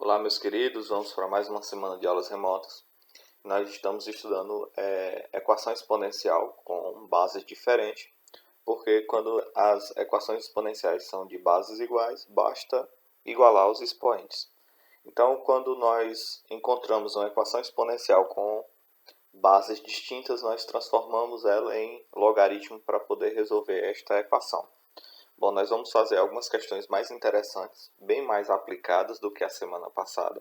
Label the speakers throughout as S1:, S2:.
S1: Olá, meus queridos, vamos para mais uma semana de aulas remotas. Nós estamos estudando equação exponencial com bases diferentes, porque quando as equações exponenciais são de bases iguais, basta igualar os expoentes. Então, quando nós encontramos uma equação exponencial com bases distintas, nós transformamos ela em logaritmo para poder resolver esta equação. Bom, nós vamos fazer algumas questões mais interessantes, bem mais aplicadas do que a semana passada.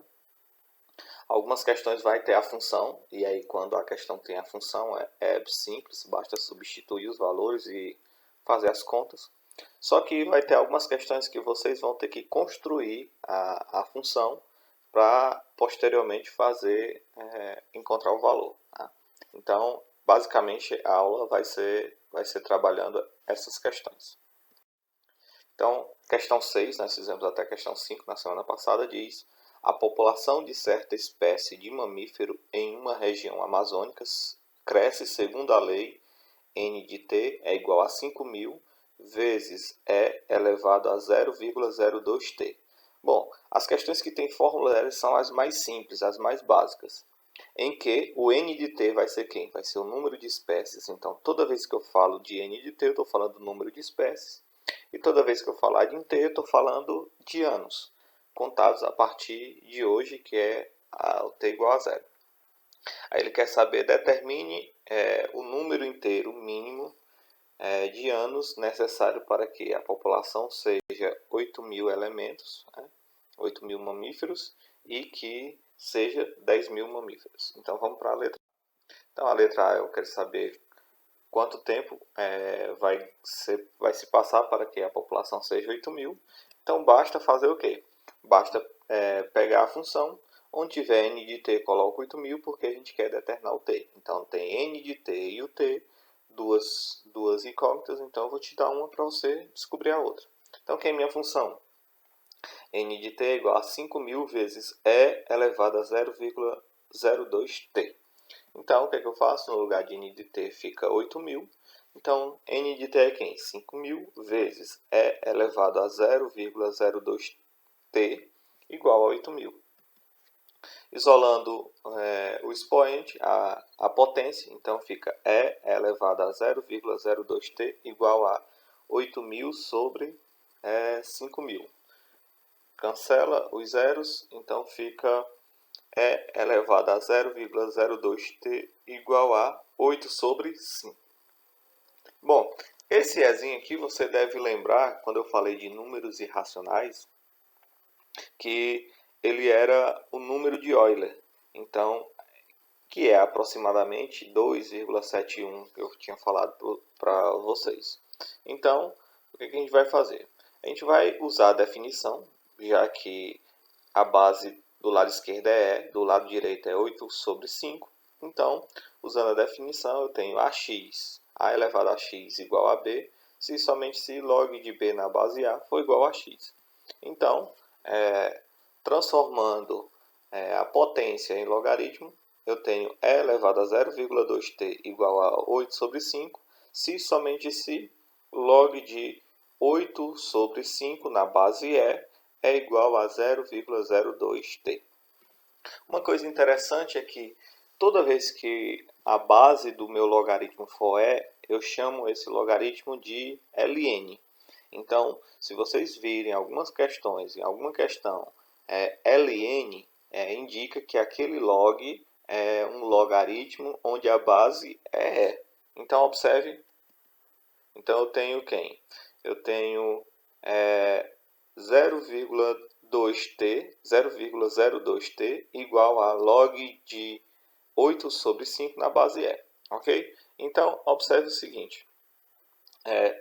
S1: Algumas questões vai ter a função, e aí quando a questão tem a função é simples, basta substituir os valores e fazer as contas. Só que vai ter algumas questões que vocês vão ter que construir a função para posteriormente encontrar o valor. Tá? Então, basicamente, a aula vai ser trabalhando essas questões. Então, questão 6, nós fizemos até a questão 5 na semana passada, diz: a população de certa espécie de mamífero em uma região amazônica cresce segundo a lei n de t é igual a 5.000 vezes e elevado a 0,02t. Bom, as questões que têm fórmula são as mais simples, as mais básicas, em que o n de t vai ser quem? Vai ser o número de espécies. Então, toda vez que eu falo de n de t, eu estou falando do número de espécies. E toda vez que eu falar de t, eu estou falando de anos, contados a partir de hoje, que é o t igual a 0. Aí ele quer saber, determine o número inteiro mínimo de anos necessário para que a população seja 8.000 elementos, 8.000 mamíferos, e que seja 10.000 mamíferos. Então vamos para a letra A. Então a letra A eu quero saber quanto tempo vai se passar para que a população seja 8.000. Então basta fazer o quê? Basta pegar a função, onde tiver n de t, coloca 8.000, porque a gente quer determinar o t. Então tem n de t e o t, duas incógnitas, então eu vou te dar uma para você descobrir a outra. Então, que é a minha função? N de t é igual a 5.000 vezes e elevado a 0,02t. Então, o que é que eu faço? No lugar de n de t fica 8.000. Então, n de t é quem? 5.000 vezes e elevado a 0,02t igual a 8.000. Isolando o expoente, a potência, então fica e elevado a 0,02t igual a 8.000 sobre 5.000. Cancela os zeros, então fica e elevado a 0,02t igual a 8 sobre 5. Bom, esse ezinho aqui você deve lembrar, quando eu falei de números irracionais, que ele era o número de Euler. Então, que é aproximadamente 2,71 que eu tinha falado para vocês. Então, o que a gente vai fazer? A gente vai usar a definição, já que a base do lado esquerdo é E, do lado direito é 8 sobre 5. Então, usando a definição, eu tenho AX, A elevado a X igual a B, se log de B na base A for igual a X. Então, transformando a potência em logaritmo, eu tenho E elevado a 0,2t igual a 8 sobre 5, se log de 8 sobre 5 na base E é igual a 0,02t. Uma coisa interessante é que toda vez que a base do meu logaritmo for E, eu chamo esse logaritmo de ln. Então, se vocês virem algumas questões, em alguma questão ln, indica que aquele log é um logaritmo onde a base é E. Então, observe. Então, eu tenho quem? Eu tenho 0,02t igual a log de 8 sobre 5 na base E. Ok? Então, observe o seguinte.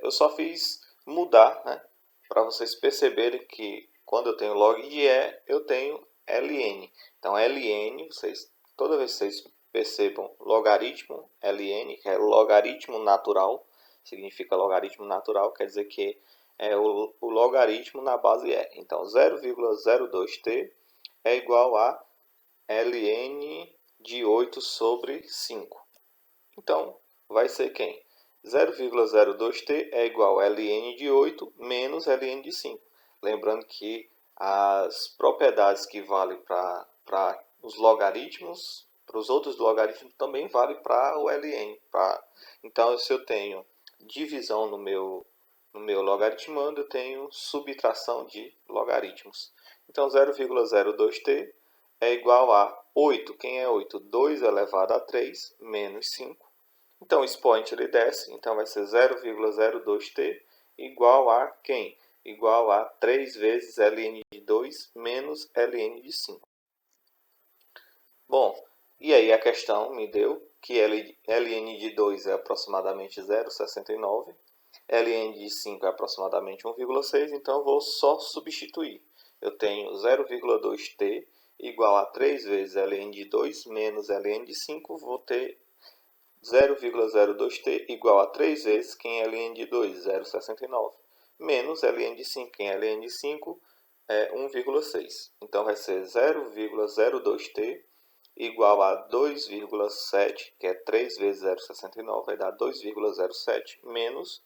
S1: Eu só fiz mudar, para vocês perceberem que quando eu tenho log de E, eu tenho ln. Então, ln, toda vez que vocês percebam logaritmo, ln, que é logaritmo natural, significa logaritmo natural, quer dizer que é o logaritmo na base E. Então, 0,02t é igual a ln de 8 sobre 5. Então, vai ser quem? 0,02t é igual a ln de 8 menos ln de 5. Lembrando que as propriedades que valem para os logaritmos, para os outros logaritmos, também vale para o ln. Então, se eu tenho divisão no meu logaritmando, eu tenho subtração de logaritmos. Então, 0,02t é igual a 8. Quem é 8? 2 elevado a 3 menos 5. Então, o expoente ele desce, então vai ser 0,02t igual a quem? Igual a 3 vezes ln de 2 menos ln de 5. Bom, e aí a questão me deu que ln de 2 é aproximadamente 0,69, ln de 5 é aproximadamente 1,6, então eu vou só substituir. Eu tenho 0,2t igual a 3 vezes ln de 2 menos ln de 5, vou ter 0,02t igual a 3 vezes quem é ln de 2, 0,69, menos ln de 5, quem é ln de 5 é 1,6. Então vai ser 0,02t igual a 2,7, que é 3 vezes 0,69, vai dar 2,07 menos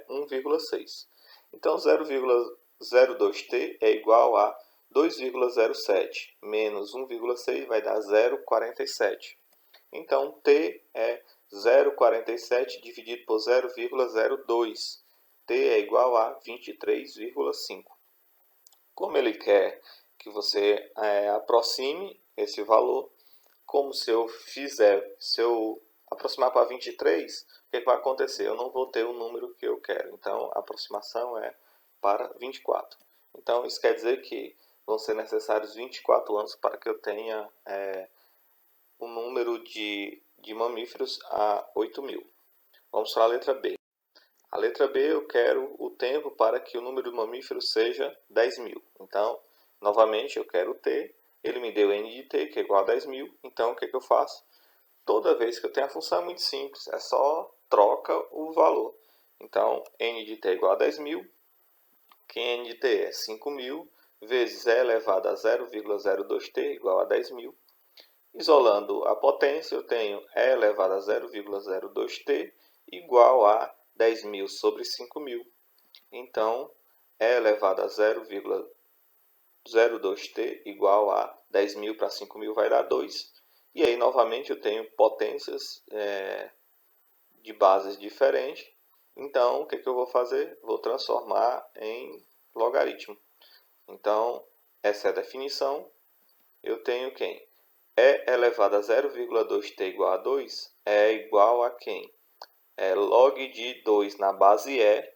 S1: 1,6. Então 0,02t é igual a 2,07 menos 1,6 vai dar 0,47. Então, t é 0,47 dividido por 0,02. t é igual a 23,5. Como ele quer que você aproxime esse valor, como se eu aproximar para 23, o que vai acontecer? Eu não vou ter o número que eu quero. Então, a aproximação é para 24. Então, isso quer dizer que vão ser necessários 24 anos para que eu tenha o número de mamíferos a 8.000. Vamos para a letra B. A letra B eu quero o tempo para que o número de mamíferos seja 10.000. Então, novamente eu quero t. Ele me deu n de t, que é igual a 10.000. Então, o que eu faço? Toda vez que eu tenho a função é muito simples. É só troca o valor. Então, n de t é igual a 10.000. Que n de t é 5.000 vezes e elevado a 0,02t igual a 10.000. Isolando a potência, eu tenho e elevado a 0,02t igual a 10.000 sobre 5.000. Então, e elevado a 0,02t igual a 10.000 para 5.000 vai dar 2. E aí, novamente, eu tenho potências de bases diferentes. Então, o que eu vou fazer? Vou transformar em logaritmo. Então, essa é a definição. Eu tenho quem? E elevado a 0,2t igual a 2 é igual a quem? É log de 2 na base E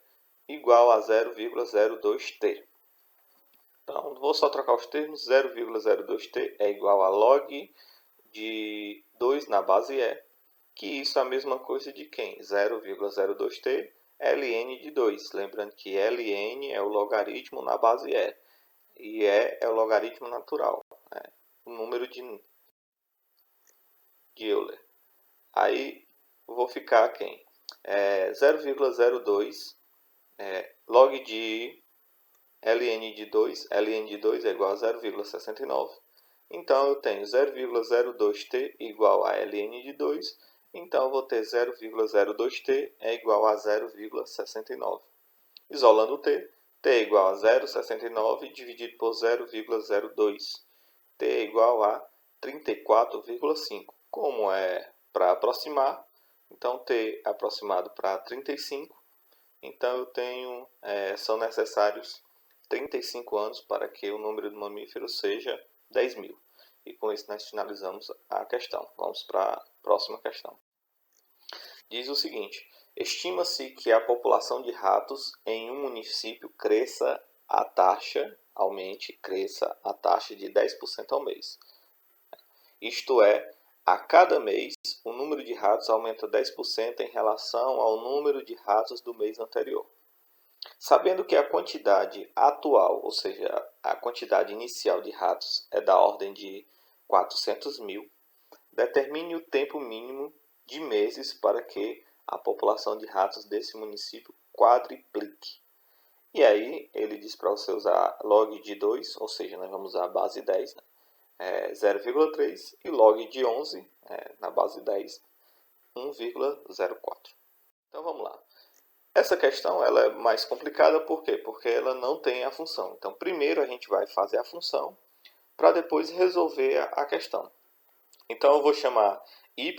S1: igual a 0,02t. Então, vou só trocar os termos. 0,02t é igual a log de 2 na base E, que isso é a mesma coisa de quem? 0,02t ln de 2. Lembrando que ln é o logaritmo na base E. E E é o logaritmo natural. O número de Euler. Aí vou ficar quem? 0,02 log de ln de 2. Ln de 2 é igual a 0,69. Então eu tenho 0,02t igual a ln de 2. Então eu vou ter 0,02t é igual a 0,69. Isolando o t, t é igual a 0,69 dividido por 0,02. t é igual a 34,5. Como é para aproximar, então t aproximado para 35, então eu tenho, são necessários 35 anos para que o número de mamíferos seja 10.000. E com isso nós finalizamos a questão. Vamos para a próxima questão. Diz o seguinte: estima-se que a população de ratos em um município cresça a taxa de 10% ao mês. Isto é, a cada mês, o número de ratos aumenta 10% em relação ao número de ratos do mês anterior. Sabendo que a quantidade atual, ou seja, a quantidade inicial de ratos é da ordem de 400.000, determine o tempo mínimo de meses para que a população de ratos desse município quadriplique. E aí ele diz para você usar log de 2, ou seja, nós vamos usar a base 10, 0,3 e log de 11, na base 10, 1,04. Então vamos lá. Essa questão ela é mais complicada, por quê? Porque ela não tem a função. Então, primeiro a gente vai fazer a função para depois resolver a questão. Então, eu vou chamar y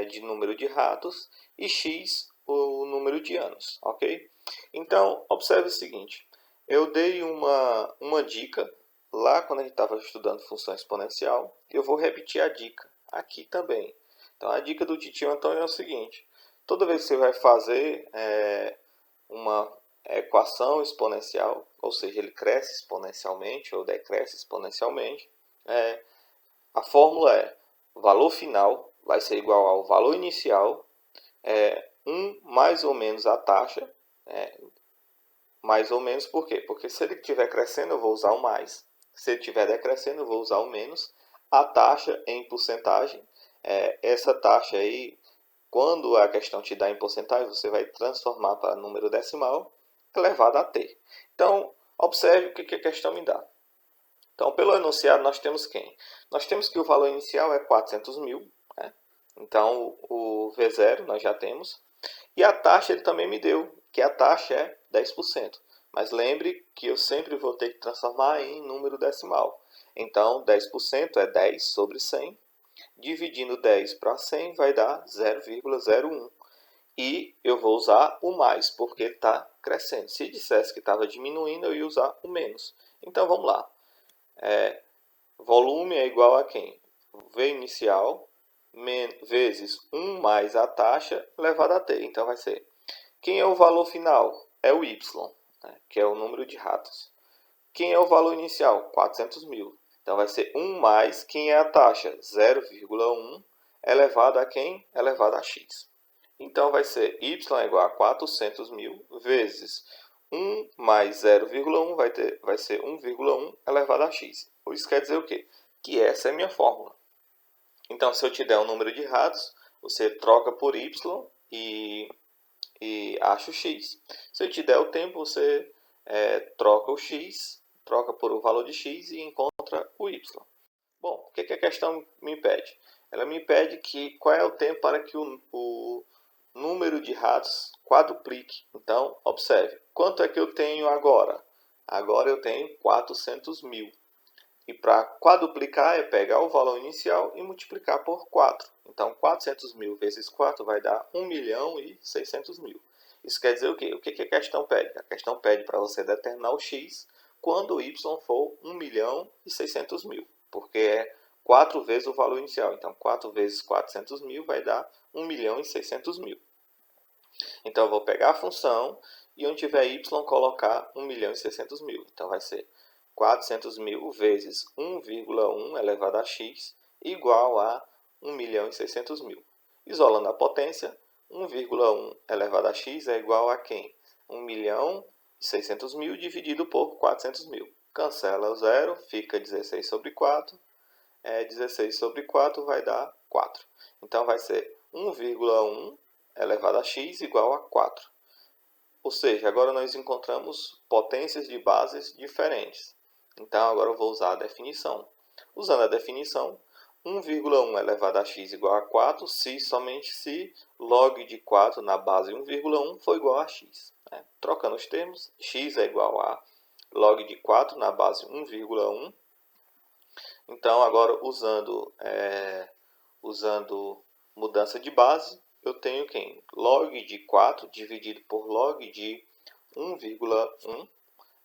S1: de número de ratos e x o número de anos, ok? Então, observe o seguinte, eu dei uma dica lá quando a gente estava estudando função exponencial, eu vou repetir a dica aqui também. Então, a dica do titio Antônio é o seguinte, toda vez que você vai fazer uma equação exponencial, ou seja, ele cresce exponencialmente ou decresce exponencialmente, a fórmula é valor final vai ser igual ao valor inicial, 1 mais ou menos a taxa, mais ou menos por quê? Porque se ele estiver crescendo eu vou usar o mais, se ele estiver decrescendo eu vou usar o menos, a taxa em porcentagem, essa taxa aí, quando a questão te dá em porcentagem, você vai transformar para número decimal elevado a t. Então, observe o que a questão me dá. Então, pelo enunciado, nós temos quem? Nós temos que o valor inicial é 400 mil. Né? Então, o V0 nós já temos. E a taxa ele também me deu, que a taxa é 10%. Mas lembre que eu sempre vou ter que transformar em número decimal. Então, 10% é 10 sobre 100. Dividindo 10 para 100 vai dar 0,01. E eu vou usar o mais, porque está crescendo. Se dissesse que estava diminuindo, eu ia usar o menos. Então, vamos lá. Volume é igual a quem? V inicial vezes 1 mais a taxa elevado a t. Então, vai ser... Quem é o valor final? É o y, né? Que é o número de ratos. Quem é o valor inicial? 400 mil. Então, vai ser 1 mais, quem é a taxa? 0,1 elevado a quem? Elevado a x. Então, vai ser y é igual a 400 mil vezes 1 mais 0,1 vai ser 1,1 elevado a x. Isso quer dizer o quê? Que essa é a minha fórmula. Então, se eu te der um número de ratos, você troca por y e acha o x. Se eu te der o tempo, você troca o x, troca por o valor de x e encontra o y. Bom, o que a questão me pede? Ela me pede que qual é o tempo para que o número de ratos quadruplique. Então, observe, quanto é que eu tenho agora? Agora eu tenho 400 mil. E para quadruplicar é pegar o valor inicial e multiplicar por 4. Então, 400 mil vezes 4 vai dar 1 milhão e 600 mil. Isso quer dizer o quê? O que a questão pede? A questão pede para você determinar o x quando o y for 1 milhão e 600 mil. Porque é 4 vezes o valor inicial. Então, 4 vezes 400 mil vai dar 1 milhão e 600 mil. Então, eu vou pegar a função e onde tiver y, colocar 1 milhão e 600 mil. Então, vai ser 400 mil vezes 1,1 elevado a x igual a 1 milhão e 600 mil. Isolando a potência, 1,1 elevado a x é igual a quem? 1 milhão e 600 mil dividido por 400 mil. Cancela o zero, fica 16 sobre 4. 16 sobre 4 vai dar 4. Então, vai ser 1,1 elevado a x igual a 4. Ou seja, agora nós encontramos potências de bases diferentes. Então, agora eu vou usar a definição. Usando a definição, 1,1 elevado a x igual a 4, se somente se log de 4 na base 1,1 for igual a x. Trocando os termos, x é igual a log de 4 na base 1,1. Então, agora usando mudança de base, eu tenho quem? Log de 4 dividido por log de 1,1.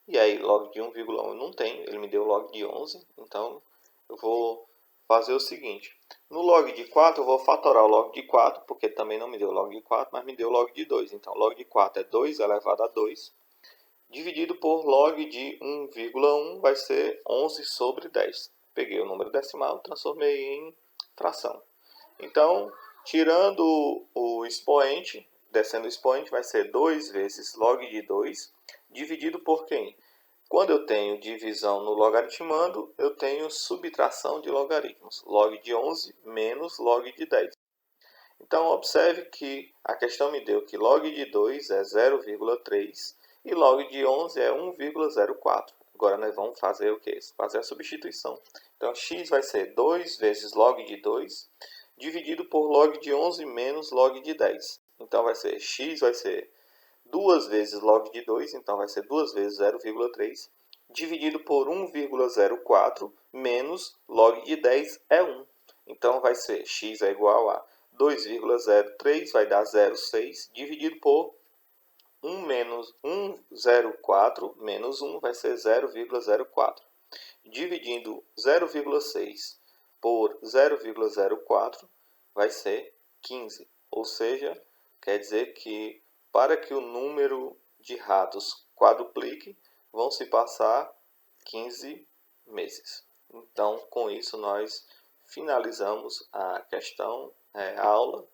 S1: E aí, log de 1,1 eu não tenho, ele me deu log de 11. Então, eu vou fazer o seguinte. No log de 4, eu vou fatorar o log de 4, porque também não me deu log de 4, mas me deu log de 2. Então, log de 4 é 2 elevado a 2. Dividido por log de 1,1 vai ser 11 sobre 10. Peguei o número decimal, transformei em fração. Então, tirando o expoente, descendo o expoente, vai ser 2 vezes log de 2, dividido por quem? Quando eu tenho divisão no logaritmando, eu tenho subtração de logaritmos. Log de 11 menos log de 10. Então, observe que a questão me deu que log de 2 é 0,3 e log de 11 é 1,04. Agora, nós vamos fazer o quê? Fazer a substituição. Então, x vai ser 2 vezes log de 2, dividido por log de 11 menos log de 10. Então, x vai ser 2 vezes log de 2, então vai ser 2 vezes 0,3, dividido por 1,04 menos log de 10 é 1. Então vai ser x é igual a 2,03, vai dar 0,6, dividido por 1 menos 1,04 menos 1 vai ser 0,04. Dividindo 0,6 por 0,04 vai ser 15. Ou seja, quer dizer que para que o número de ratos quadruplique, vão se passar 15 meses. Então, com isso, nós finalizamos a questão, a aula.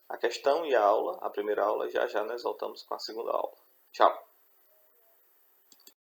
S1: A questão e a aula, a primeira aula, já nós voltamos com a segunda aula. Tchau!